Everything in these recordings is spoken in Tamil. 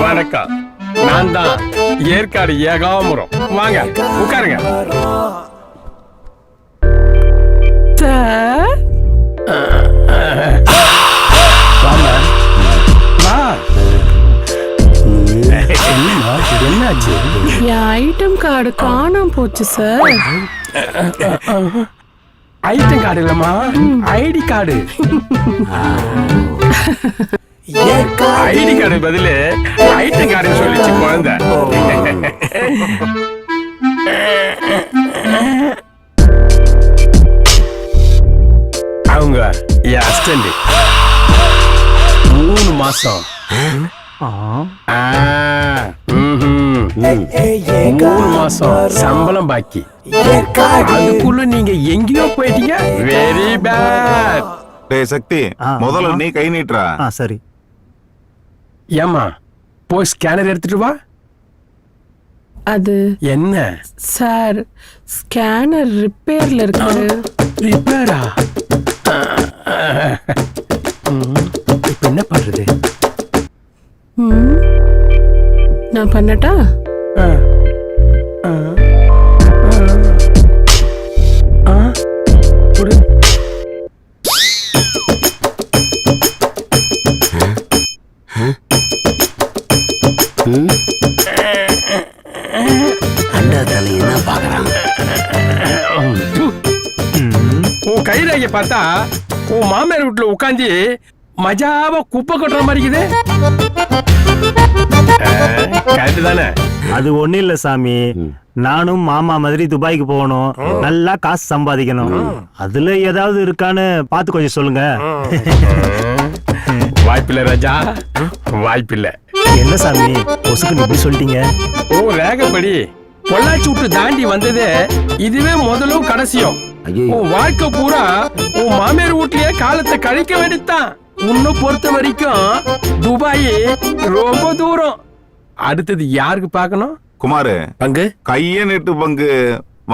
வணக்கம். நான் தான் ஏற்காடு ஏகாம்பரம். வாங்க உட்காருங்க. சார் என்னாச்சு? என் ஐட்டம் கார்டு காணாம போச்சு சார். ஐட்டம் கார்டு இல்லம்மா, ஐடி கார்டு. ஐடி கார்டு பதிலு ஐட்டம் கார்டு சொல்லிச்சு குழந்தை. அவங்க என் அசிஸ்டன்ட். 3 மாசம் 3 மாசம் சம்பளம் பாக்கி. அதுக்குள்ள நீங்க எங்கேயோ போயிட்டீங்க. Very bad. டேய் சக்தி, முதல்ல நீ கை நீட்டுறா. சரி. ஏமா போய் ஸ்கேனர் எடுத்துட்டு வா. அது என்ன சார், ஸ்கேனர் ரிப்பேர்ல இருக்கு. ரிப்பேரா? இப்ப என்ன பண்றது? நான் பண்ணட்டா? உன் கைரேகை பார்த்தா உன் மாமியார் வீட்டுல உட்காந்து மஜாவா குப்பை கொட்டுற மாதிரி இருக்குது. கரெக்ட் தானே? அது ஒண்ணு இல்ல சாமி, நானும் மாமா மாதிரி துபாய்க்கு போகணும், நல்லா காசு சம்பாதிக்கணும். அதுல ஏதாவது இருக்கான்னு பார்த்து கொஞ்சம் சொல்லுங்க. வாய்ப்பில்லை ராஜா, வாய்ப்பில்லை. என்ன சாமி பொசுக்கு இப்படி சொல்லிட்டீங்க? ஓ ரேகப்படி பொள்ளாச்சி விட்டு தாண்டி வந்ததே இதுவே முதலும் கடைசியும். உன் வாழ்க்கை பூரா உன் மாமியார் வீட்லயே காலத்தை கழிக்க வேண்டியதுதான். உன்னை பொறுத்த வரைக்கும் துபாய் ரொம்ப தூரம். அடுத்தது யாருக்கு பார்க்கணும்? குமாரு, பங்கு கைய நீட்டு பங்கு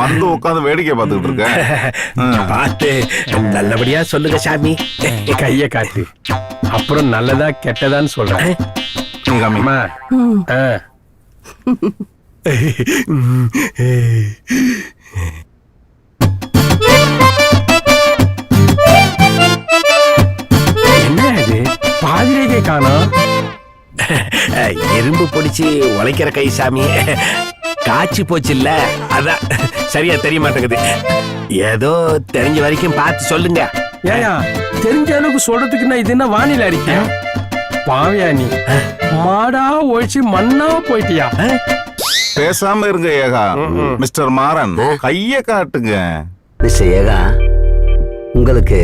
வந்து உட்காந்து வேடிக்கை பார்த்துட்டு இருக்க. பார்த்து நல்லபடியா சொல்லுங்க சாமி. கைய காட்டு, அப்புறம் நல்லதா கெட்டதான்னு சொல்றேன். அம்மா என்ன இது பாதிரேகை காணோம்? இரும்பு பிடிச்சி உழைக்கிற கை சாமி. காய்ச்சி போச்சு இல்ல, அதான் சரியா தெரிய மாட்டேங்குது. ஏதோ தெரிஞ்ச வரைக்கும் பார்த்து சொல்லுங்க. ஏயா தெரிஞ்ச அளவுக்கு சொல்றதுக்குன்னா இது என்ன வானிலை அறிக்கை? பாவியா நீ, மாடா ஒழிச்சு மண்ணா போயிட்டியா? பேசாம இருங்க ஏகா. மிஸ்டர் மாறன், கைய காட்டுங்க. மிஸ்டர் ஏகா, உங்களுக்கு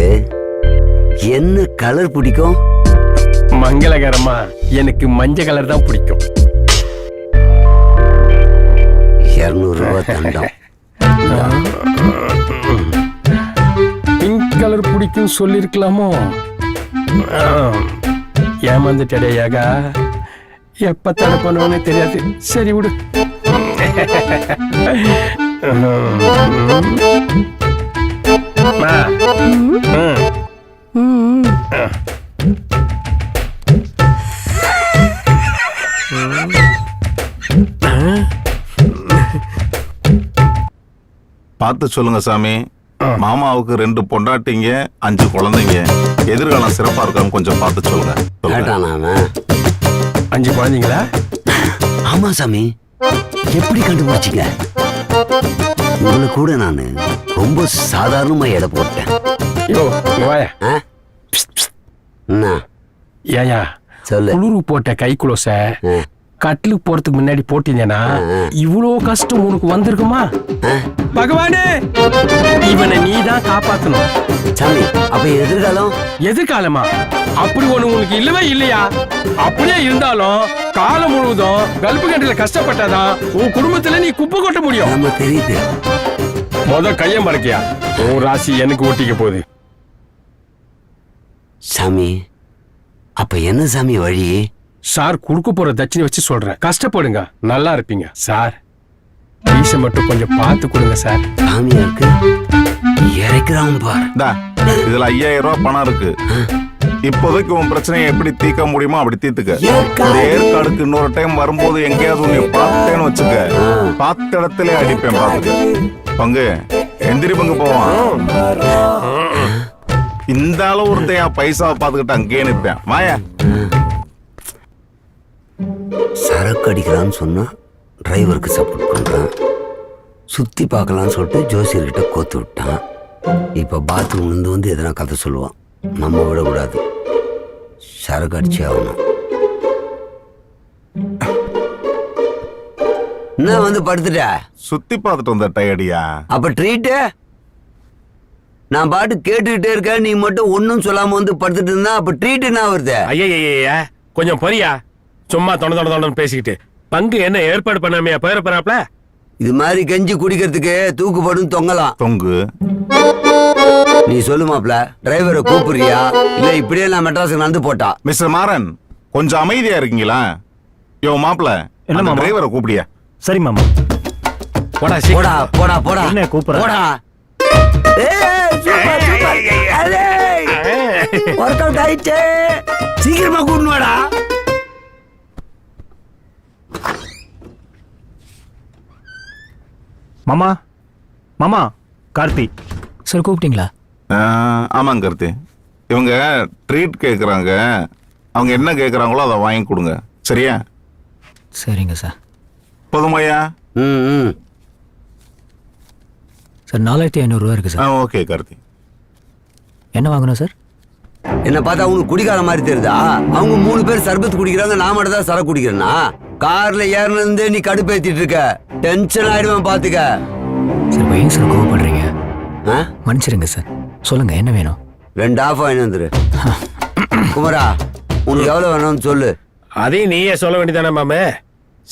என்ன கலர் பிடிக்கும்? மங்களகரமா எனக்கு மஞ்சள் கலர் தான் பிடிக்கும். 200 ரூபாய் தண்டம். பிங்க் கலர் பிடிக்கும் சொல்லிருக்கலாமோ? ஏமாந்துட்டேடையாகா, எப்ப தடை பண்ணுவேன்னு தெரியாது. சரி விடு. பார்த்து சொல்லுங்க சாமி. மாமாவுக்கு 2 பொண்டாட்டிங்க, 5 குழந்தைங்க. எதிர்காலம் சிறப்பா இருக்கான்னு கொஞ்சம் பார்த்து சொல்லுங்க. கேட்டானா அவன்? 5 குழந்தைங்களா? ஆமா சாமி. எப்படி கண்டுபிடிச்சிங்க? உங்களை கூட நான் ரொம்ப சாதாரணமா எடை போட்டேன். யோ வாயா. என்ன ஏயா சொல்லு. குளிரு போட்ட கைக்குலோச கட்டிலுக்கு போறதுக்கு முன்னாடி போட்டீங்கன்னா இவ்வளோ கஷ்டம் உனக்கு வந்திருக்குமா? பகவானே, இவனை நீ தான் காப்பாத்தணும். சாமி, அப்ப எதிர்காலம்? எதிர்காலமா? அப்படி ஒண்ணு உனக்கு இல்லவே இல்லையா? அப்படியே இருந்தாலும் காலம் முழுவதும் கல்பு கண்டில கஷ்டப்பட்டாதான் உன் குடும்பத்துல நீ குப்பை கொட்ட முடியும். நம்ம தெரியுது. கைய மறக்கியா? உன் ராசி எனக்கு ஒட்டிக்க போகுது. சாமி, அப்ப என்ன சாமி வழி? சார் குடுக்க போற தட்சணை வச்சு சொல்றேன், கஷ்டப்படுங்க, நல்லா இருப்பீங்க. சார் பீச மட்டும் கொஞ்சம் பார்த்து கொடுங்க சார். சாமியாருக்கு இறக்குறான் பார். இதுல 5000 ரூபாய் பணம் இருக்கு. இப்போதைக்கு உன் பிரச்சனையை எப்படி தீர்க்க முடியுமோ அப்படி தீர்த்துக்க. இந்த ஏற்காடுக்கு இன்னொரு டைம் வரும்போது எங்கேயாவது உன்னை பார்த்தேன்னு வச்சுக்க, பார்த்த இடத்துல அடிப்பேன் பாத்துக்க. பங்கு எந்திரி பங்கு போவான். இந்த அளவு ஒருத்தையா பைசாவை பார்த்துக்கிட்டு அங்கேயே நிற்பேன். வாயா. சரக்கு அடிக்கலான்னு சொன்னா டிரைவருக்கு சப்போர்ட் பண்றான். சுத்தி பார்க்கலான்னு சொல்லிட்டு ஜோசியர்கிட்ட கோத்து விட்டான். இப்ப பாத்ரூம் வந்து எதனா கதை சொல்லுவான். நம்ம விடக்கூடாது, சரக்கு அடிச்சே ஆகணும். என்ன வந்து படுத்துட்ட? சுத்தி பார்த்துட்டு வந்த டயர்டியா? அப்ப ட்ரீட்டு? நான் பாட்டு கேட்டுக்கிட்டே இருக்கேன், நீ மட்டும் ஒன்னும் சொல்லாம வந்து படுத்துட்டு இருந்தா அப்ப ட்ரீட் என்ன வருது? ஐயா கொஞ்சம் பொரியா, சும்மா தொண பேசிக்கிட்டு. பங்கு என்ன ஏற்பாடு பண்ணாமையா போயிடப்பறாப்ல? இது மாதிரி கஞ்சி குடிக்கிறதுக்கு தூக்குப்படும் தொங்கலாம். தொங்கு நீ சொல்லுமாப்ல, டிரைவரை கூப்பிடுறியா இல்ல இப்படியே நான் மெட்ராஸுக்கு நடந்து போட்டா? மிஸ்டர் மாறன், கொஞ்சம் அமைதியா இருக்கீங்களா? யோ மாப்ள, என்ன மாமா? டிரைவரை கூப்பிடியா? சரி மாமா. போடா போடா போடா போடா என்ன கூப்பிடுற? போடா. ஒர்க் அவுட் ஆயிடுச்சு, சீக்கிரமா கூட்டு வாடா. மாமா மாமா கார்த்தி. சார் கூப்பிட்டீங்களா? ஆமாங்க கருத்து. இவங்க ட்ரீட் கேக்குறாங்க. அவங்க என்ன கேக்குறாங்களோ அதை வாங்கி கொடுங்க, சரியா? சரிங்க சார். போதுமையா? ம். சார் 4500 ரூபா இருக்கு சார். ஓகே கருத்தி. என்ன வாங்கணும் சார்? என்ன பார்த்தா அவங்களுக்கு குடிக்கார மாதிரி தெரியுதா? அவங்க 3 பேர் சர்பத் குடிக்கிறாங்க, நான் மட்டும் தான் சரக்கு குடிக்கிறேன்னா? கார்ல ஏறினது நீ கடுப்பேத்திட்டு இருக்க, டென்ஷன் ஆயிடுவேன் பாத்துக்க. சார் ஏன் சார் கோவப்படுறீங்க? மன்னிச்சிருங்க சார். சொல்லுங்க என்ன வேணும்? 2 ஆஃப் வாங்கி வந்துரு. குமரா, உனக்கு எவ்வளவு வேணும்னு சொல்லு. அதையும் நீயே சொல்ல வேண்டியதானே மாமே?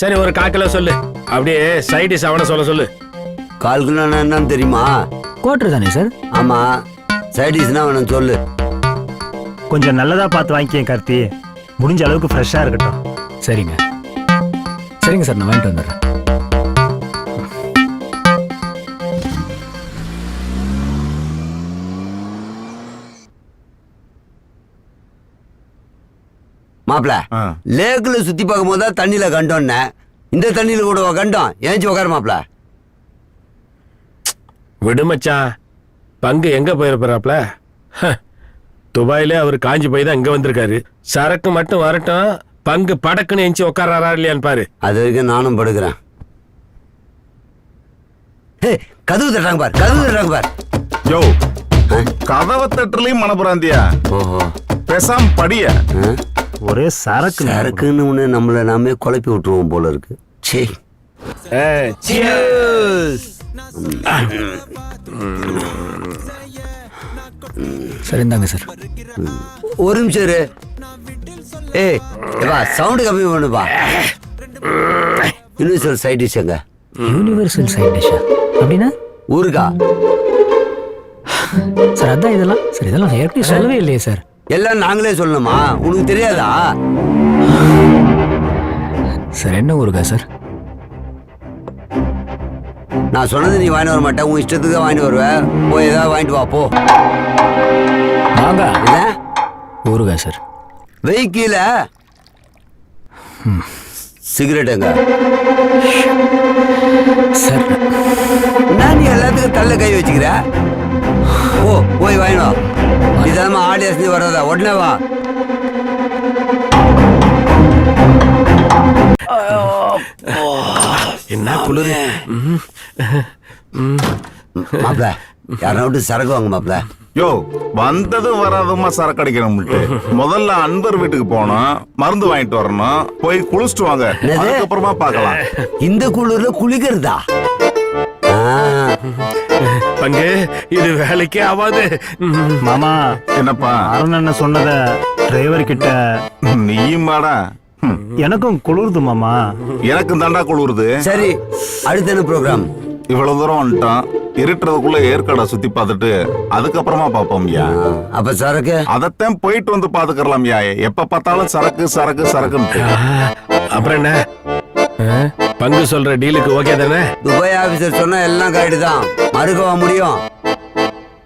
சரி ஒரு 1/4 கிலோ சொல்லு. அப்படியே சைடிஸ் அவனை சொல்ல. 1/4 கிலோ என்னன்னு தெரியுமா? குவார்டர் தானே சார்? ஆமா, சைடிஸ்னா வேணும் சொல்லு. கொஞ்சம் நல்லதா பார்த்து வாங்கிக்கேன் கார்த்தி, முடிஞ்ச அளவுக்கு ஃப்ரெஷ்ஷா இருக்கட்டும். சரிங்க சார், நான் வாங்கிட்டு வந்துடுறேன். மாப்பிள, லேக்குல சுத்தி பார்க்கும் போது தான் தண்ணியில கண்டோன்னே, இந்த தண்ணியில கூட கண்டோம். ஏஞ்சி உக்கார மாப்பிள. விடு மச்சான், பங்கு எங்க போயிருப்பாப்ல? துபாயில அவர் காஞ்சி போய் தான் இங்க வந்திருக்காரு. சரக்கு மட்டும் வரட்டும், பங்கு படக்குன்னு எஞ்சி உட்காராரா இல்லையான்னு பாரு. அது வரைக்கும் நானும் படுக்கிறேன். கதவு தட்டாங்க பார். யோ, கதவை தட்டுலையும் மனப்பிராந்தியா? ஓஹோ, பேசாம படிய. ஒரே சரக்கு சரக்குன்னு ஒண்ணு நம்மள நாமே குழப்பி விட்டுருவோம் போல இருக்கு. சே, சார் இந்தாங்க சார். ஒரு நிமிஷம் இரு. ஏய் வா, சவுண்ட் கம்மி பண்ணுப்பா. யூனிவர்சல் சைட் டிஷ் எங்க? யூனிவர்சல் சைட் டிஷ்ஷா அப்படின்னா? ஊருக்கா சார்? அதான் இதெல்லாம் சார், இதெல்லாம் ஏற்கனவே சொல்லவே இல்லையே சார். எல்லாம் நாங்களே சொல்லணுமா? உனக்கு தெரியாதா? சார் என்ன ஊருக்கா சார்? நான் சொன்னது நீ வாங்கிட்டு வர மாட்டேன், உன் இஷ்டத்துக்கு தான் வாங்கிட்டு வருவேன். போய் ஏதாவது வாங்கிட்டு வா போ. வாங்க. என்ன ஊருக்கா சார்? வெஹிக்கிள சிகரெட் எங்க? சார் நான் நீ எல்லாத்துக்கும் தள்ள கை வச்சுக்கிற. ஓ, போய் வாங்கிட்டு வா. இதாம ஆடியன்ஸ் வர்றதா? உடனே வா. என்ன குளிர். மாப்பிள, யாரா விட்டு சரக்கு வாங்க மாப்பிள. யோ, வந்தது வராதுமா சரக்கு அடிக்கணும்ட்டு முதல்ல அன்பர் வீட்டுக்கு போனோம், மருந்து வாங்கிட்டு வரணும், போய் குளிச்சுட்டு வாங்க, அதுக்கப்புறமா பார்க்கலாம். இந்த குளிர்ல குளிக்கிறதா? பங்கு இது வேலைக்கே ஆகாது. மாமா, என்னப்பா அருண் அண்ணன் சொன்னத டிரைவர் கிட்ட. நீயும் வாடா. எனக்கும் குளிருது மாமா. எனக்கு தண்டா குளிருது. சரி, அடுத்த என்ன ப்ரோக்ராம்? இவ்வளவு தூரம் வந்துட்டோம், இருட்டுறதுக்குள்ள ஏற்காடை சுத்தி பார்த்துட்டு அதுக்கப்புறமா பாப்போம்யா. அப்ப சரக்கு அதத்தான் போயிட்டு வந்து பாத்துக்கலாம்யா. எப்ப பார்த்தாலும் சரக்கு சரக்கு சரக்குன்னு. அப்புறம் என்ன? பங்கு சொல்ற டீலுக்கு ஓகே தானே? துபாய் ஆபீசர் சொன்னா எல்லாம் கரெக்ட் தான், மறுக்கவா முடியும்?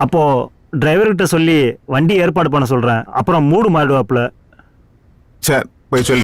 அப்போ டிரைவர்கிட்ட சொல்லி வண்டி ஏற்பாடு பண்ண சொல்றேன். அப்புறம் மூடு மாடுவாப்புல. சரி போய் சொல்லு.